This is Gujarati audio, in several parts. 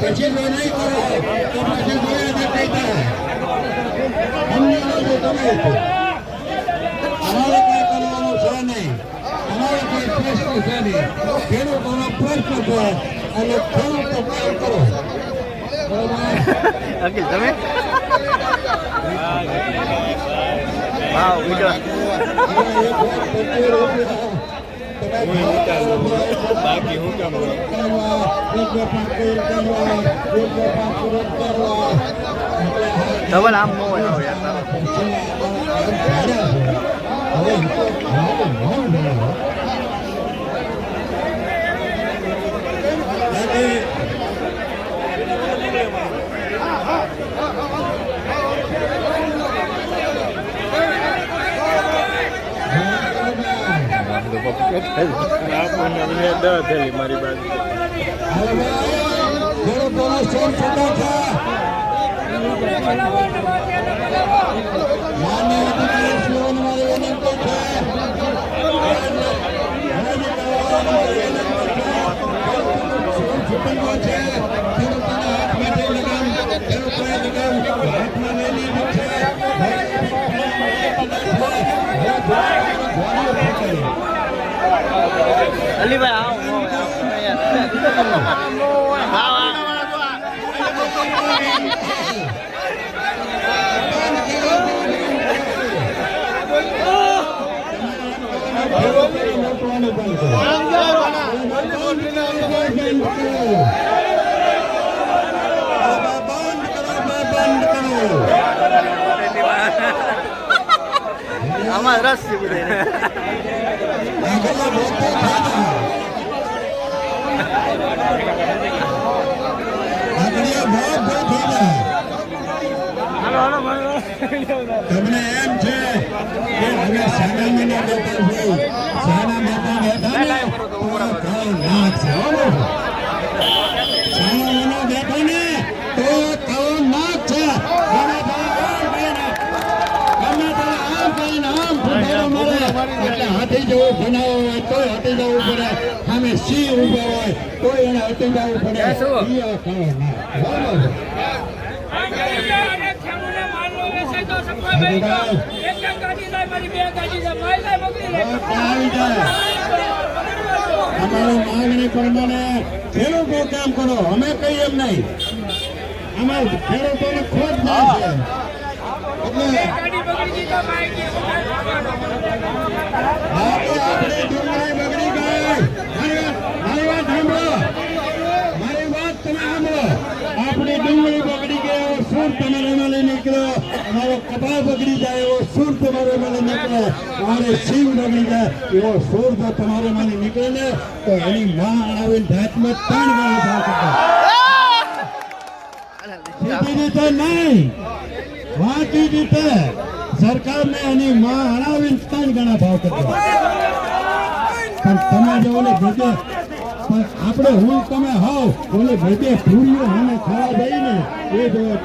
પછી નહીં કરો તો પછી જોયા કહેતા અમને તમે અમારે કઈ કરવાનું છે નહીં, અમારે કઈ પ્રશ્ન છે નહીં. ખેડૂતોનો પ્રશ્ન છે અને ખેડૂતો કામ કરો. અખિલ તમે વાવ વિડિયો બાકી હું કામ ડબલ આમ ન હોય મારી બાજુ અલીભાઈ આમાં રસ છે બધા તમને એમ છે કે હવે સાડા મહિના બેઠા છે, સાડા મહિના બેઠા ને તો નાક છે. હાથી જેવું બનાવો હોય તો હાથી જવું પડે, સામે સિંહ ઉભો હોય તો એને હટી જવું પડે. અમારી માંગણી પ્રમાણે ખેડૂતો કામ કરો, અમે કઈ એમ નહીં. અમે ખેડૂતોને ખોટ જાય છે એટલે આપણી ડુંગળી બગડી ગઈ. મારી વાત સાંભળો, મારી વાત તમે સાંભળો. આપણી ડુંગળી બગડી ગઈ એવો સૂર તમારે મળે નીકળ્યો, અમારો કપા બગડી જાય એવો સૂર તમારે મળે નીકળે, અમારે સિંહ બગડી જાય એવો સૂર જો તમારે મળે નીકળે ને તો એની માં આવીને ધાતમાં 3 ગણો ભાવ કરતો. સીધી રીતે નહીં, વાંચી રીતે સરકારને એની માં હણાવીને 3 ગણા ભાવ કરતો. પણ તમે જો ઓલે ભેગે આપણે હું તમે હોવ ઓલે ભેગે પૂરીઓ અમે ખાવા દઈ ને એ જોવે.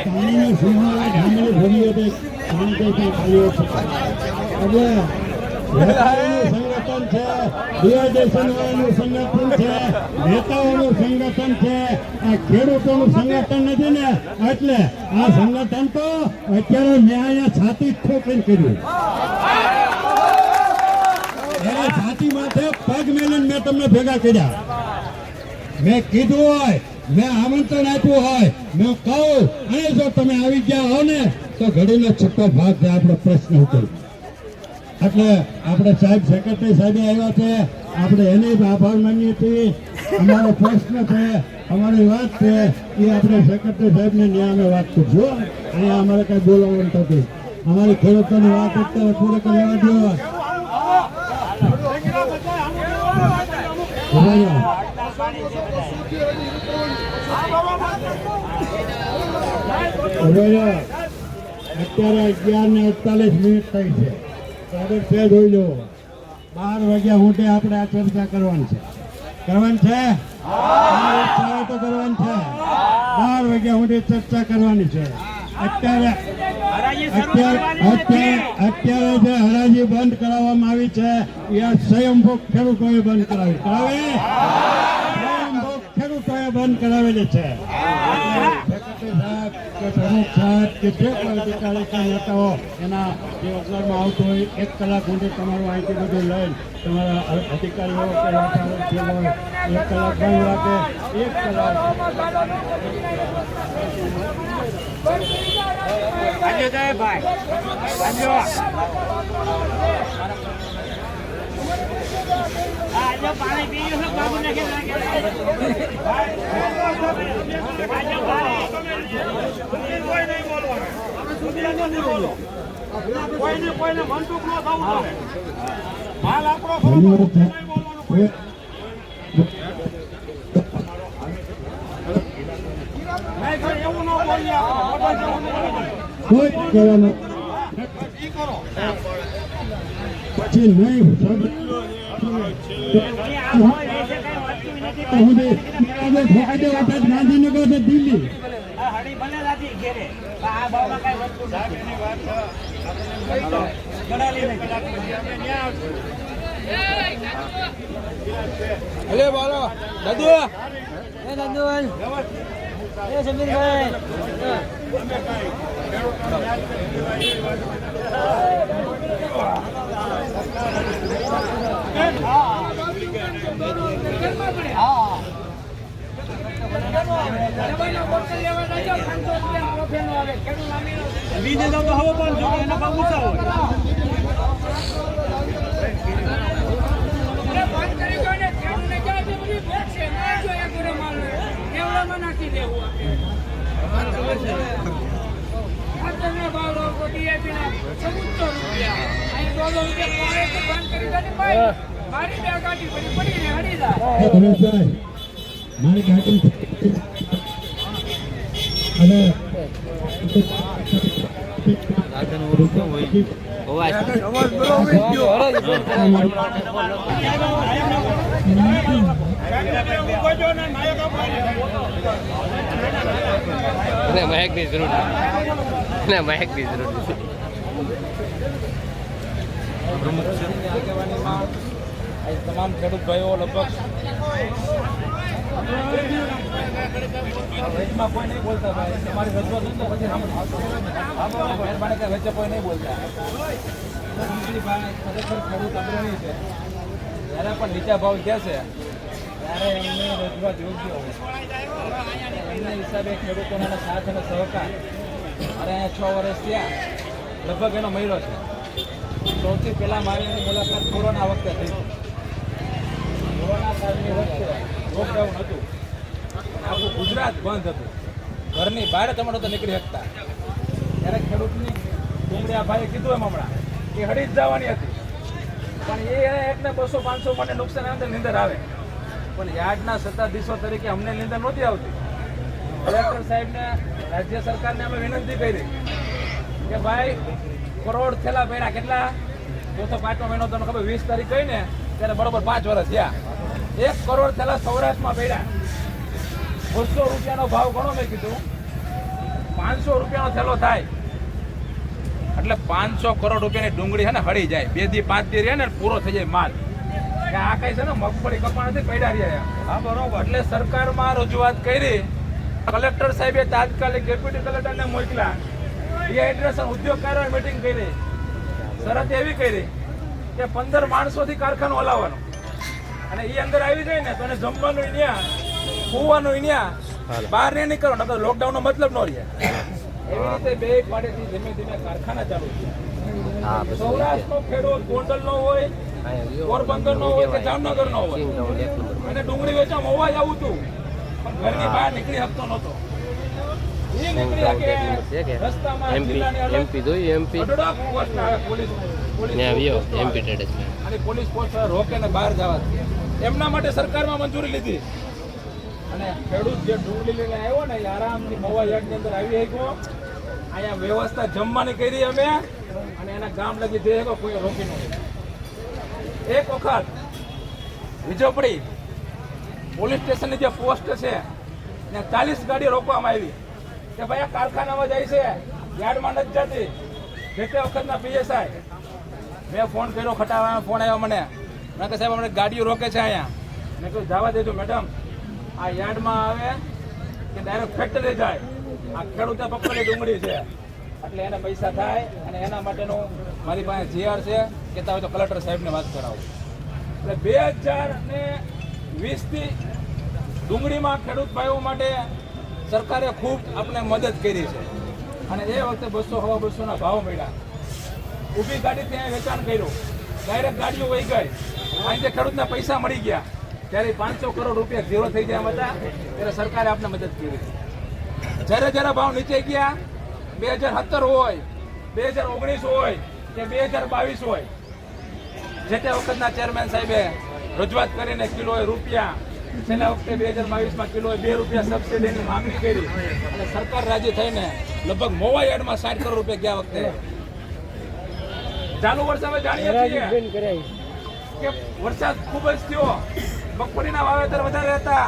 પાણીનો સિંહાળા ધામણી ભર્યો તે પાણી કઈ ખાલીઓ છે. સંગઠન છે, ડિવાઇડેશન વાળાનું સંગઠન છે, નેતાઓનું સંગઠન છે, આ ખેડૂતોનું સંગઠન નથી ને. એટલે આ સંગઠન તો અત્યારે મેં અહીંયા છાતી ઠોકીને કર્યું, છાતી માથે પગ મેલીને મેં તમને ભેગા કર્યા. મેં કીધું હોય, મેં આમંત્રણ આપ્યું હોય, મેં કહું અને જો તમે આવી ગયા હો ને તો ઘડીનો છઠ્ઠો ભાગ છે આપણો પ્રશ્ન ઉકેલ. એટલે આપણે સાહેબ સેક્રેટરી સાહેબે આવ્યા છે, આપણે એને આભાર માનીએ છીએ. અમારો પ્રશ્ન છે, અમારી વાત છે એ આપણે સેક્રેટરી સાહેબને ન્યાય અમે વાત કરશું. અહીંયા અમારે કઈ બોલાવવાનું થતું, અમારી ખેડૂતોની વાત અત્યારે પૂરી કરી લેવા દો. અત્યારે 11:48 થઈ છે. આગળ છે જોઈ લો, 12 વાગ્યા સુધી આપણે આ ચર્ચા કરવાની છે. કરવાની છે તો કરવાની છે. 12 વાગ્યા સુધી ચર્ચા કરવાની છે. અત્યારે જે હરાજી બંધ કરાવવામાં આવી છે એ સ્વયંભોગ ખેડૂતોએ બંધ કરાવી સ્વયંભોગ ખેડૂતોએ બંધ કરાવેલી છે. કે પ્રમુખ સાહેબ કે જે કોઈ અધિકારી કાંઈ નેતાઓ એના જે અગરમાં આવતો હોય 1 કલાક સુધી તમારું અહીંથી બધું લઈને તમારા અધિકારીઓ કે વેપારો જે હોય 1 કલાક બંધ રાખે. 1 કલાક પાણી પી બાબુ ને કોઈને મનટુક ન થવું જોઈએ. માલ આપણો એવું ન બોલીએ. કોઈ કહેવાનું પછી નહીં ગાંધીનગર છે દિલ્હી. હળી ભલે રાતી ઘેરે આ બાબા કઈ વસ્તુ અલે બોલો દાદુ સમીરભાઈ બીજે તો હવે પણ જો એના ભાવ ઊંચા હોય. નાખી દેવું મારી બે ગાડી પડીને હડી જાય. મારી ગાડી અને મહેક ની જરૂર ના મહેક ની જરૂર તમામ ખેડૂત ભાઈઓ લગભગ વચમાં કોઈ નહીં બોલતા ભાઈ. તમારી રજૂઆત તો પછી મહેરબાની કે વચ્ચે કોઈ નહીં બોલતા. ખરેખર ખેડૂત અગ્રણી છે. જ્યારે પણ નીચા ભાવ થયા છે ત્યારે એમની રજૂઆત યોગ્ય હોય. એમના હિસાબે ખેડૂતોના સાથ અને સહકાર મારે અહીંયા 6 વર્ષ થયા લગભગ એનો મળ્યો છે. સૌથી પહેલાં મારી એની મુલાકાત કોરોના વખતે થઈ. કોરોના કાળની વખતે લોકડાઉન હતું, આખું ગુજરાત બંધ હતું, ઘરની બહાર તમે નહોતા નીકળી શકતા. ત્યારે ખેડૂતની ડુંગળી આ ભાઈએ કીધું એમ હમણાં કે હળી જ જવાની હતી, પણ એ એકને 200-500 મને નુકસાન આવે નીંદર આવે, પણ યાર્ડના સત્તાધીશો તરીકે અમને નીંદર નહોતી આવતી. કલેક્ટર સાહેબને રાજ્ય સરકારને અમે વિનંતી કરી કે ભાઈ કરોડ થેલા પહેલા કેટલા 4-5મો મહિનો તમને ખબર 20 તારીખ ગઈ ને ત્યારે બરોબર 5 વર્ષ થયા. 1 કરોડ થેલા સૌરાષ્ટ્રમાં પડ્યા. 200 રૂપિયાનો ભાવ ગણો મેં કીધું, 500 રૂપિયાનો થેલો થાય એટલે 500 કરોડ રૂપિયાની ડુંગળી છે ને હળી જાય. 2 થી 5 દી રહે ને પૂરો થઈ જાય માલ. કે આ કઈ છે ને મગફળી કપા નથી પડ્યા રહ્યા. હા બરોબર. એટલે સરકારમાં રજૂઆત કરી. કલેક્ટર સાહેબે તાત્કાલિક ડેપ્યુટી કલેક્ટરને મોકલ્યા. ડિહાઇડ્રેશન ઉદ્યોગકારોએ મીટિંગ કરી. શરત એવી કરી કે 15 માણસોથી કારખાનું હલાવવાનું. અને એ અંદર આવી જાય ને તો એને જમવાનું ન્યા ખોવાનું ન્યા બહાર નહીં નીકળો નકર લોકડાઉન નો મતલબ ન રહે. એવી રીતે બે પાડેથી ધીમે ધીમે કારખાના ચાલુ થયા. સૌરાષ્ટ્રનો ખેડૂત ગોંડલ નો હોય, પોરબંદર નો હોય કે જામનગર નો હોય, અને ડુંગળી વેચવા મહુવા જ આવું હતું પણ ઘરની બહાર નીકળી શકતો નહોતો. એ નીકળી શકે રસ્તામાં જિલ્લાની અલગ એમપી જોયું એમપી અઢળક પોસ્ટ આવે પોલીસ ને આવ્યો એમપી ટેડેસ અને પોલીસ પોસ્ટ રોકે ને બહાર જવા દે. એમના માટે સરકારમાં મંજૂરી લીધી અને ખેડૂત જે ડુંગળી લઈને આવ્યો ને એ આરામથી મહુવા યાર્ડની અંદર આવી ગયો. અહીંયા વ્યવસ્થા જમવાની કરી અમે અને એના ગામ લગી જઈ ગયો, કોઈ રોકી નહીં. એક વખત વીજોપડી પોલીસ સ્ટેશનની જે પોસ્ટ છે ત્યાં 40 ગાડી રોકવામાં આવી કે ભાઈ આ કારખાનામાં જાય છે, યાર્ડમાં નથી જતી. જે તે વખતના પીએસઆઈ મેં ફોન કર્યો, ખટાવામાં ફોન આવ્યો મને. મેં કહ્યું સાહેબ અમને ગાડીઓ રોકે છે અહીંયા. મેં કહ્યું જવા દેજો મેડમ, આ યાર્ડમાં આવે કે ડાયરેક્ટ ફેક્ટરી જાય. આ ખેડૂતે પકડેલી ડુંગળી છે એટલે એને પૈસા થાય અને એના માટેનું મારી પાસે જીઆર છે, કહેતા હોય તો કલેક્ટર સાહેબને વાત કરાવું. એટલે 2020થી ડુંગળીમાં ખેડૂત ભાઈઓ માટે સરકારે ખૂબ આપણે મદદ કરી છે અને એ વખતે 200-250 ભાવ મળ્યા. ઊભી ગાડી ત્યાં વેચાણ કર્યું, ડાયરેક્ટ ગાડીઓ વહી ગઈ. આજે ખેડૂતને પૈસા મળી ગયા. ત્યારે 500 કરોડ રૂપિયા ઝીરો થઈ ગયા હતા ત્યારે સરકારે આપણે મદદ કરી. જ્યારે જ્યારે ભાવ નીચે ગયા 2017 હોય, 2019 હોય કે 2022 હોય, જે તે વખતના ચેરમેન સાહેબે રજૂઆત કરીને કિલોએ રૂપિયા, છેલ્લા વખતે 2022માં કિલોએ 2 રૂપિયા સબસિડીની માંગણી કરી અને સરકાર રાજી થઈને લગભગ મહુવા યાર્ડમાં 60 કરોડ રૂપિયા ગયા વખતે. ચાલુ વર્ષે અમે જાણીએ છીએ કે વરસાદ ખૂબ જ થયો, મગફળીના વાવેતર વધારે હતા,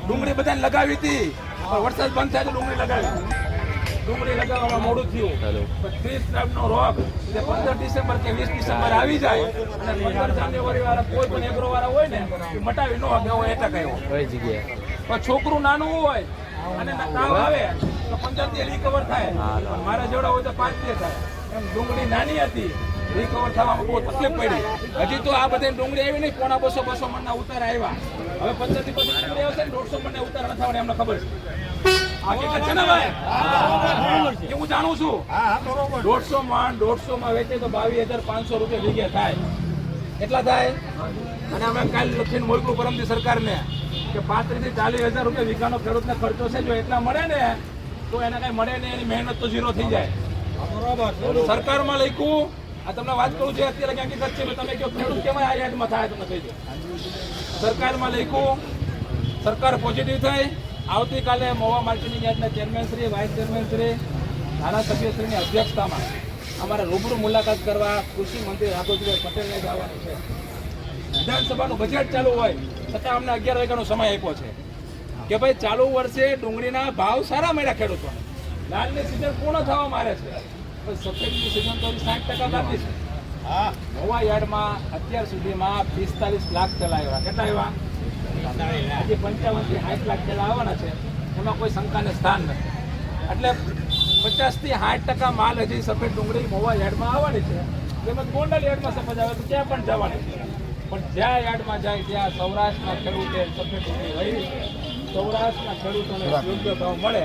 ડુંગળી બધાને લગાવી હતી પણ વરસાદ બંધ થાય તો ડુંગળી લગાવી. ડુંગળી લગાવવામાં મોડું થયું. 30 ટાઈપનો રોગ જે 15 ડિસેમ્બર કે 20 ડિસેમ્બર આવી જાય અને 15 જાન્યુઆરી વાળા કોઈ પણ એગ્રો વાળા હોય ને એ મટાવી ન શકે એવો એટક આવ્યો. કઈ જગ્યાએ પણ છોકરું નાનું હોય અને તાવ આવે તો 15 દી રિકવર થાય, મારા જેવડા હોય તો 5 દી થાય. એમ ડુંગળી નાની હતી, રિકવર થવામાં બહુ તકલીફ પડી. હજી તો આ બધી ડુંગળી આવી નહીં, 200 મણના ઉતાર આવ્યા. હવે 15 થી પછી ડુંગળી આવશે ને 150 મણના ઉતાર ન થવાને એમને ખબર છે. હકીકત છે ને ભાઈ, એ હું જાણું છું. 150 માં વેચે તો 22,500 રૂપિયા વીઘે થાય. એટલા થાય અને અમે કાલ લખીને મોકલું પરમથી સરકારને કે 35,000 થી 40,000 રૂપિયા વીઘાનો ખેડૂતને ખર્ચો છે. જો એટલા મળે ને તો એને કઈ મળે ને એની મહેનત તો ઝીરો થઈ જાય. સરકારમાં લખ્યું, આ તમને વાત કરું છું અત્યારે ક્યાંક હકીકત છે. તમે કહો ખેડૂત કેવાય આ યાર્ડમાં થાય તમને કહી દો. સરકારમાં લખ્યું, સરકાર પોઝિટિવ થઈ. આવતીકાલે મહુવા માર્કેટિંગ યાર્ડના chairman Shri, vice chairman Shri, ધારાસભ્યશ્રીની અધ્યક્ષતામાં અમારે રૂબરૂ મુલાકાત કરવા કૃષિ મંત્રી રાઘવજીભાઈ પટેલને જવાનું છે. વિધાનસભાનું બજેટ ચાલુ હોય છતાં અમને 11 વાગ્યાનો સમય આપ્યો છે કે ભાઈ ચાલુ વર્ષે ડુંગળીના ભાવ સારા મળ્યા ખેડૂતોને. લાલની સિઝન પૂર્ણ થવા મારે છે, સફેદની સિઝન તો 60% બાકી છે. મહુવા યાર્ડમાં અત્યાર સુધીમાં 45 લાખ થેલા આવ્યા. કેટલા આવ્યા? હજી 55 થી 60 લાખ થેલા આવવાના છે. એમાં કોઈ શંકાને સ્થાન નથી. એટલે 50 થી 60% માલ હજી સફેદ ડુંગળી મહુવા યાર્ડમાં આવવાની છે. તેમજ ગોંડલ યાર્ડમાં સફેદ આવે તો ત્યાં પણ જવાની છે. પણ જ્યાં યાર્ડમાં જાય ત્યાં સૌરાષ્ટ્રના ખેડૂતે સફેદ ડુંગળી વહી સૌરાષ્ટ્રના ખેડૂતોને યોગ્ય ભાવ મળે,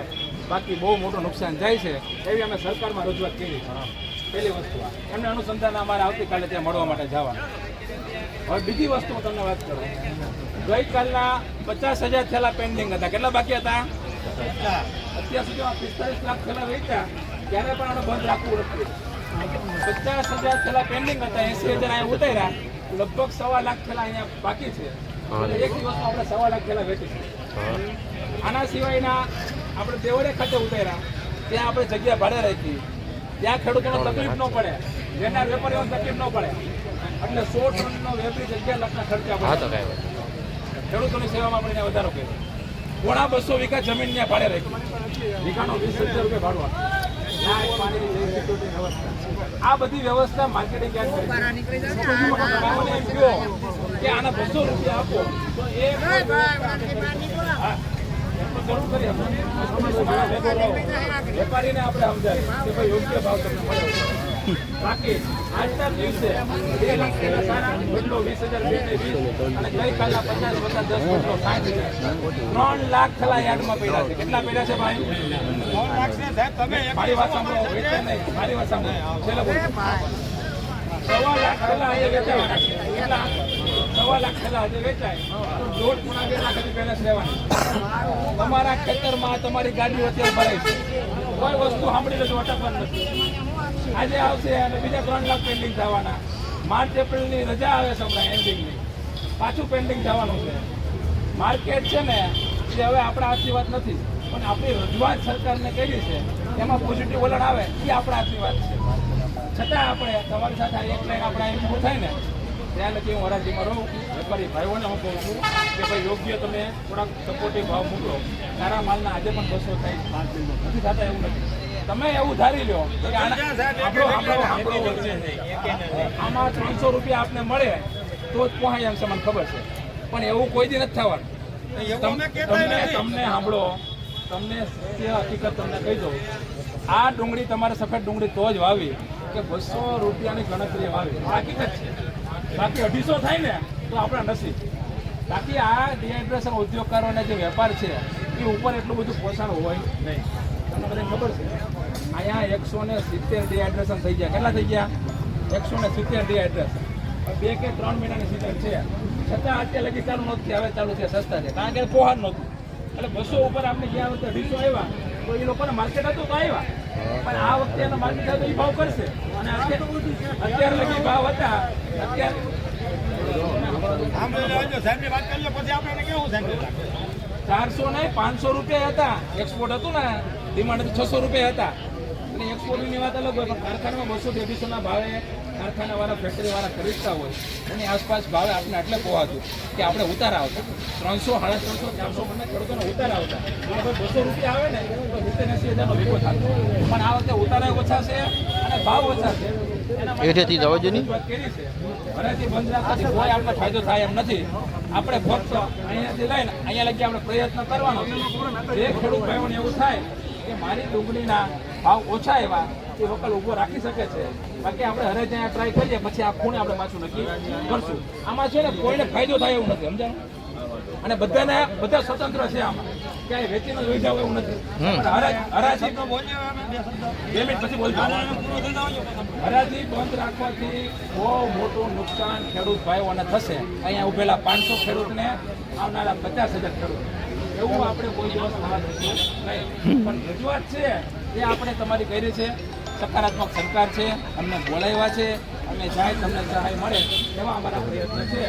બાકી બહુ મોટું નુકસાન જાય છે. એવી અમે સરકારમાં રજૂઆત કરી છે. પહેલી વસ્તુ એમને અનુસંધાન અમારે આવતીકાલે ત્યાં મળવા માટે જવાનું. હવે બીજી વસ્તુ હું તમને વાત કરું. ગઈકાલના 50,000 થેલા પેન્ડિંગ હતા. કેટલા બાકી હતા? અત્યાર સુધીમાં 45 લાખ થેલા વેચ્યા. ત્યારે પણ આને બંધ રાખવું નથી. 50,000 થેલા પેન્ડિંગ હતા, 80,000 અહીંયા ઉતાર્યા. લગભગ 1.25 લાખ થેલા અહીંયા બાકી છે. એક દિવસમાં આપણે 1.25 લાખ થેલા વેચીશું. આના સિવાયના આપણે દેવળે ખાતે ઉતાર્યા, ત્યાં આપણે જગ્યા ભાડે રાખી. ત્યાં ખેડૂતોને તકલીફ ન પડે, વેનાર વેપારીઓને તકલીફ ન પડે. એટલે 100 ટનનો વેપારી 11 લાખના ખર્ચા પડે. ખેડૂતોની સેવામાં આપણે વધારો કર્યો. 250 વીઘા જમીન ત્યાં ભાડે રાખી. વીઘાનો 20,000 રૂપિયા ભાડું. લાઇટ, પાણીની સિક્યુરિટી વ્યવસ્થા, આ બધી વ્યવસ્થા માર્કેટિંગ યાર્ડ કરી. કે આના 200 રૂપિયા આપો તો એ જરૂર કરી વેપારીને આપણે સમજાય કે ભાઈ યોગ્ય ભાવ તમને મળે. બાકી આજના દિવસે 2 લાખ થેલા સારા, બદલો 20,000 બે ને 20, અને ગઈકાલના 50 50 10 બદલો 60,000. 3 લાખ થેલા યાર્ડમાં પડ્યા છે. કેટલા પડ્યા છે ભાઈ? 3 લાખ છે સાહેબ, તમે મારી વાત સાંભળો, વેચે નહીં, મારી વાત સાંભળો. છેલ્લે બોલો. 1.25 લાખ થેલા આજે વેચાય. કેટલા? 1.25 લાખ થેલા આજે વેચાય તો 1.5 2 લાખ હજી બેલેન્સ રહેવાનું. તમારા ખેતરમાં તમારી ગાડીઓ અત્યારે ભરાય છે. કોઈ વસ્તુ સાંભળી લેજો, અટકવાનું નથી. આજે આવશે અને બીજા 3 લાખ પેન્ડિંગ થવાના. માર્ચ એપ્રિલની રજા આવે છે હમણાં એન્ડિંગની, પાછું પેન્ડિંગ થવાનું છે. માર્કેટ છે ને એ હવે આપણા હાથની વાત નથી, પણ આપણી રજૂઆત સરકારને કરી છે એમાં પોઝિટિવ વલણ આવે એ આપણા હાથની વાત છે. છતાં આપણે તમારી સાથે આ એક લાઈન આપણા એમ પૂરું થાય ને ત્યાં લગી હું હરાજીમાં રહું. વેપારી ભાઈઓને હું કહું છું કે ભાઈ યોગ્ય તમે થોડાક સપોર્ટિવ ભાવ મોકલો. સારા માલના આજે પણ 200 થાય, નથી થતા એવું નથી. તમે એવું ધારી લો કે આમાં 300 રૂપિયા આપને મળે તો જ પહોંચાય એમ છે, મને ખબર છે, પણ એવું કોઈ દી નથી થવાનું. તમને સાંભળો, તમને સત્ય હકીકત તમને કહી દઉં, આ ડુંગળી તમારે સફેદ ડુંગળી તો જ વાવી કે 200 રૂપિયાની ગણતરી વાવી, હકીકત છે. બાકી 250 થાય ને તો આપણા નસીબ. બાકી આ ડિહાઇડ્રેશન ઉદ્યોગકારોને જે વેપાર છે એ ઉપર એટલું બધું પોષણ હોય નહીં. તમને બધાને ખબર છે અહીંયા 170 ડિહાઇડ્રેશન થઈ ગયા. કેટલા થઈ ગયા? 170 ડિહાઇડ્રેશન. 2 કે 3 મહિનાની સીઝન છે, છતાં અત્યારે લગી ચાલુ નથી. હવે ચાલુ છે, સસ્તા છે, કારણ કે પોહાર નહોતું. એટલે 200 ઉપર આપણે ગયા વખતે 250 આવ્યા તો એ લોકોને માર્કેટ હતું તો આવ્યા, પણ આ વખતે એનો માર્કેટ હતો એ ભાવ કરશે. અને અત્યારે લગી ભાવ હતા. અત્યારે સાહેબની વાત કરી લો, પછી આપણે કેવું સાહેબ? 400 નહીં 500 રૂપિયા હતા. એક્સપોર્ટ હતું ને, ડિમાન્ડ હતી 600 રૂપિયા હતા. અને એક્સપોર્ટની વાત અલગ હોય, પણ કારખાનામાં 200-250 ના ભાવે કારખાનાવાળા ફેક્ટરીવાળા ખરીદતા હોય એની આસપાસ ભાવે આપણે એટલે પોહાતું કે આપણે ઉતારા આવતા 300, 350, 400 બંને ખેડૂતોને ઉતારા આવતા. 200 રૂપિયા આવે ને તો 70-80 હજારનો ભેગો થતો. પણ આ વખતે ઉતારા ઓછા છે અને ભાવ ઓછા છે. એઠેથી જવા જો નહીં. ઘરેથી બંધ રાખવાથી કોઈ આપણે ફાયદો થાય એમ નથી. આપણે ફક્ત અહીંયાથી લઈને અહીંયા લગી આપણે પ્રયત્ન કરવાનો. જે ખેડૂત ભાઈઓને એવું થાય કે મારી ડુંગળીના ભાવ ઓછા એવા એ વકલ ઊભો રાખી શકે છે. બાકી આપણે હરે ત્યાં ટ્રાય કરીએ, પછી આ ખૂણે આપણે પાછું નક્કી કરશું. આમાં છે ને કોઈને ફાયદો થાય એવું નથી, સમજાણું? અને બધા સ્વતંત્ર છે આમાં, ક્યાંય વેચીને જોઈ જાવ એવું નથી. હરાજી 2 મિનિટ પછી બોલજો. હરાજી બંધ રાખવાથી બહુ મોટું નુકસાન ખેડૂત ભાઈઓને થશે. અહીંયા ઉભેલા 500 ખેડૂતને આવનારા 50,000 ખેડૂત, એવું આપણે કોઈ દિવસ થવા દઈશું નહીં. પણ રજૂઆત છે એ આપણે તમારી કરી છે. સકારાત્મક સરકાર છે, અમને બોલાવ્યા છે, અમે જાય તમને સહાય મળે એવા અમારા પ્રયત્ન છે.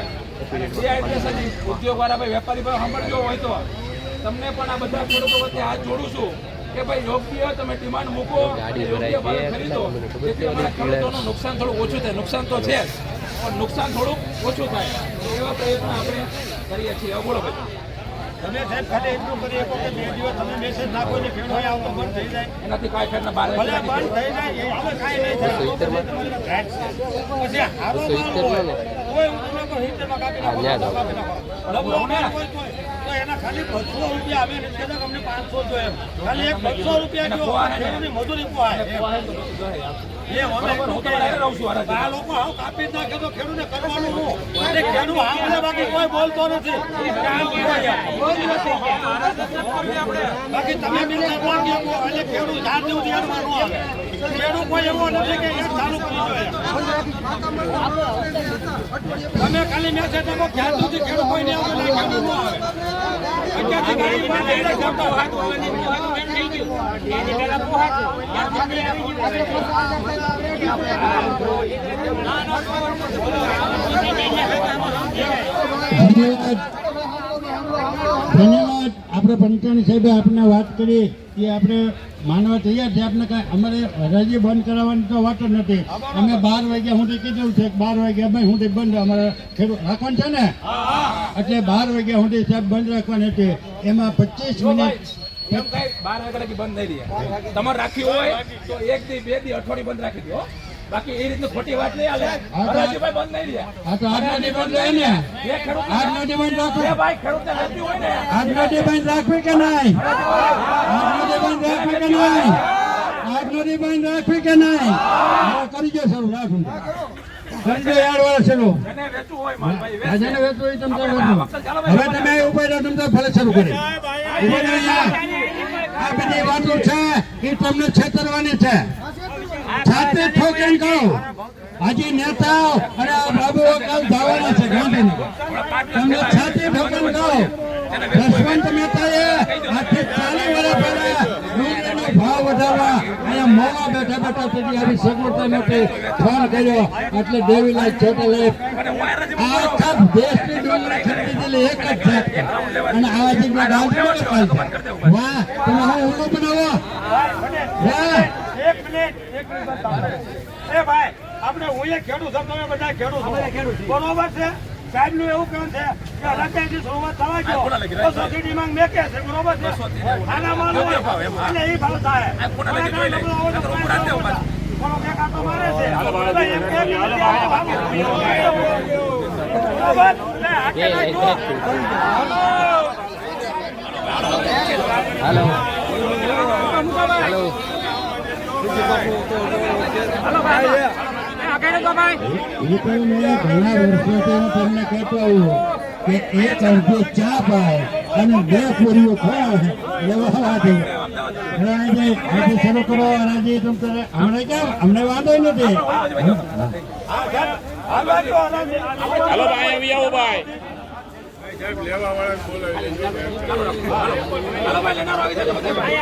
અને ડિહાઇડ્રેશન ઉદ્યોગવાળા ભાઈ વેપારી ભાઈ સાંભળજો હોય તો તમને પણ આ બધા ખેડૂતો વચ્ચે હાથ જોડું છું કે ભાઈ યોગ્ય તમે ડિમાન્ડ મૂકો, યોગ્ય ભાવે ખરીદો, જેથી અમારા ખેડૂતોનું નુકસાન થોડું ઓછું થાય. નુકસાન તો છે જ, પણ નુકસાન થોડુંક ઓછું થાય એવા પ્રયત્ન આપણે કરીએ છીએ. બોલો ભાઈ. તમે સાહેબ ખાલી એટલું કરી શકો કે 2 દિવસ તમે મેસેજ નાખો એટલે ખેડૂત આવતો બંધ થઈ જાય. એનાથી કાંઈ ફેરના બહાર ભલે બંધ થઈ જાય, હવે કાંઈ નહીં થાય. પછી હારો માલ હોય, કોઈ ઊંચો તો 70 માં કાપી નાખો, કાપી નાખો. નબળો માલ હોય તો એના ખાલી 200 રૂપિયા આવે ને કદાચ અમને 500 જોઈએ. ખાલી એક 200 રૂપિયા જો ખેડૂતની મજૂરી પોહાય. એ અમે આ લોકો આવ કાપી જ નાખે તો ખેડૂતને કરવાનું હું. અને ખેડૂત આમને બાકી કોઈ બોલતો નથી. બાકી તમે બિલ નાખી આપો એટલે ખેડૂત જાત જેવું ધ્યાનમાં ન આવે. ખેડૂત કોઈ એવો નથી કે એક ચાલુ કરી જોઈએ. તમે ખાલી મેસેજ આપો ક્યાં સુધી ખેડૂત કોઈ નહીં આવતું એટલે ખેડૂત ન આવે. અત્યારથી ગાડી બંધ થઈ જાય ધન્યવાદ. આપણે પંચાણી સાહેબે આપણે વાત કરી કે આપણે માનવા તૈયાર છે. આપણે કાંઈ અમારે હરાજી બંધ કરાવવાની તો વાત જ નથી. અમે 12 વાગ્યા સુધી કીધું છે, 12 વાગ્યા અમે સુધી બંધ અમારે ખેડૂત રાખવાનું છે ને, એટલે 12 વાગ્યા સુધી સાહેબ બંધ રાખવાની હતી. એમાં 25 મિનિટ એમ કઈ 12 વાગ્યા લગી બંધ નહીં રહે. તમારે રાખી હોય તો 1 દી 2 દી અઠવાડિયું બંધ રાખી દો. બાકી એ રીતની ખોટી વાત નહીં હાલે. હરાજીભાઈ બંધ નહીં રહે. હા તો આજનો બંધ રહે ને, આજનો બંધ રાખો. ભાઈ ખેડૂતને વેચવી હોય ને આજનો બંધ રાખવી કે નહીં? આજનો બંધ રાખવી કે નહીં? આજનો સોનારી બાઈન રાખવી કે નહીં? હવે કરી ગયો શરૂ રાખું ધંધો યાર વાળા શરૂ જેને વેચવું હોય માલભાઈ વેચે. આજને વેચો એ તમે વેચો. હવે તમે ઉભા રહો, તમે ભલે શરૂ કરી ઉભા રહો અહીંયા. આ બધી વાતો છે એ તમને છેતરવાની છે. છાતી ઠોકીને કહો હાજી નેતાઓ અને આ બાબુઓ કાલ ધાવાના છે ગાંધીનગર. તમને છાતી ઠોકીને કહો જસવંત મહેતાએ આજથી 40 વર્ષ પહેલા ડુંગળીનો ભાવ વધારવા અહીંયા મોવા બેઠા બેઠા તેથી આવી સગવડતા નથી ફોન કર્યો એટલે દેવીલાલ ચોટલે આખા દેશની ડુંગળી ખરીદેલી એક જ જાત છે. અને આ જગ્યા ગાંધીનગર કાલ છે. વાહ તમે હું ઊંધું બનાવો વાહ. એક મિનિટ એ ભાઈ આપણે હું એ ખેડૂત છું, તમે બધા ખેડૂત છો બરોબર છે. સાહેબ નું એવું કેવું છે કે રજાઈથી શરૂઆત થવા જો તો સબસિડી માંગ મેકે છે બરોબર છે. આના માલ હોય એટલે એ ભાવ થાય થોડો બેકાર તો મારે છે એટલે એમ કે નથી આપણે ભાવ બરોબર એટલે આટલે નાખો. હાલો હાલો એ તો મેં ઘણા વર્ષોથી હું તમને કહેતો આવું કે એક અડધી ચા પાય અને 2 પૂરીઓ ખાય વ્યવહારથી રાજી શરૂ કરો. રાજી તમે હમણાં કેમ અમને વાંધો નથી. હાલો ભાઈ આવી આવો ભાઈ. હાલો ભાઈ લેનારો આવી જજો બધે ભાઈ.